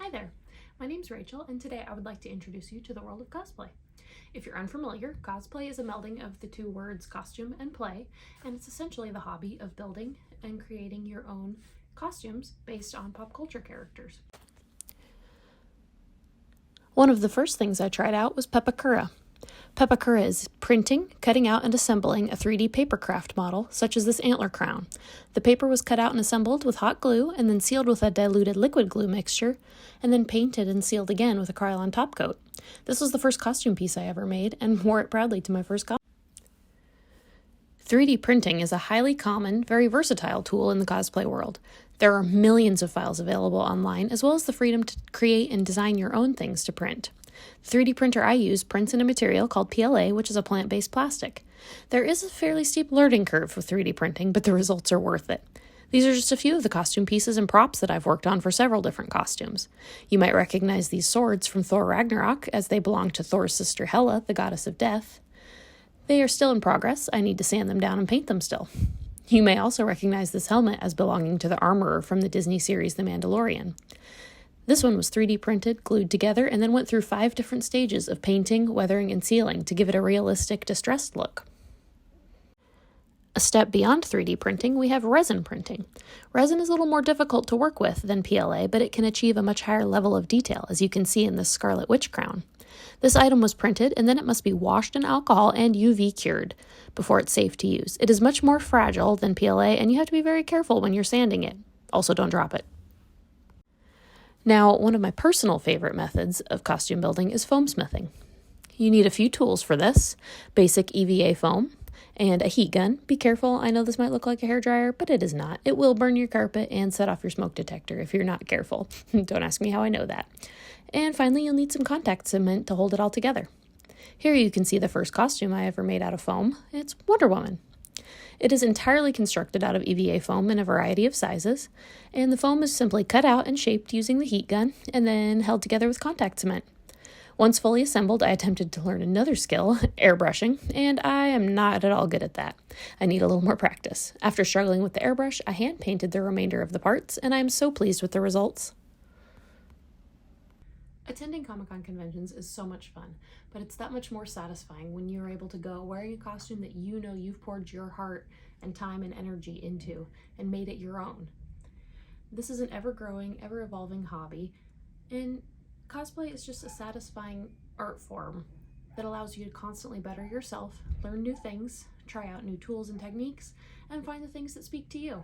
Hi there, my name's Rachel, and today I would like to introduce you to the world of cosplay. If you're unfamiliar, cosplay is a melding of the two words costume and play, and it's essentially the hobby of building and creating your own costumes based on pop culture characters. One of the first things I tried out was Pepakura. Pepakura is printing, cutting out, and assembling a 3D paper craft model, such as this antler crown. The paper was cut out and assembled with hot glue, and then sealed with a diluted liquid glue mixture, and then painted and sealed again with a Krylon top coat. This was the first costume piece I ever made, and wore it proudly to my first costume. 3D printing is a highly common, very versatile tool in the cosplay world. There are millions of files available online, as well as the freedom to create and design your own things to print. The 3D printer I use prints in a material called PLA, which is a plant-based plastic. There is a fairly steep learning curve with 3D printing, but the results are worth it. These are just a few of the costume pieces and props that I've worked on for several different costumes. You might recognize these swords from Thor Ragnarok, as they belong to Thor's sister Hela, the goddess of death. They are still in progress. I need to sand them down and paint them still. You may also recognize this helmet as belonging to the armorer from the Disney series The Mandalorian. This one was 3D printed, glued together, and then went through 5 different stages of painting, weathering, and sealing to give it a realistic, distressed look. A step beyond 3D printing, we have resin printing. Resin is a little more difficult to work with than PLA, but it can achieve a much higher level of detail, as you can see in this Scarlet Witch crown. This item was printed, and then it must be washed in alcohol and UV cured before it's safe to use. It is much more fragile than PLA, and you have to be very careful when you're sanding it. Also, don't drop it. Now, one of my personal favorite methods of costume building is foam smithing. You need a few tools for this: basic EVA foam and a heat gun. Be careful, I know this might look like a hairdryer, but it is not. It will burn your carpet and set off your smoke detector if you're not careful. Don't ask me how I know that. And finally, you'll need some contact cement to hold it all together. Here you can see the first costume I ever made out of foam. It's Wonder Woman. It is entirely constructed out of EVA foam in a variety of sizes, and the foam is simply cut out and shaped using the heat gun and then held together with contact cement. Once fully assembled, I attempted to learn another skill, airbrushing, and I am not at all good at that. I need a little more practice. After struggling with the airbrush, I hand painted the remainder of the parts, and I am so pleased with the results. Attending Comic-Con conventions is so much fun, but it's that much more satisfying when you're able to go wearing a costume that you know you've poured your heart and time and energy into and made it your own. This is an ever-growing, ever-evolving hobby, and cosplay is just a satisfying art form that allows you to constantly better yourself, learn new things, try out new tools and techniques, and find the things that speak to you.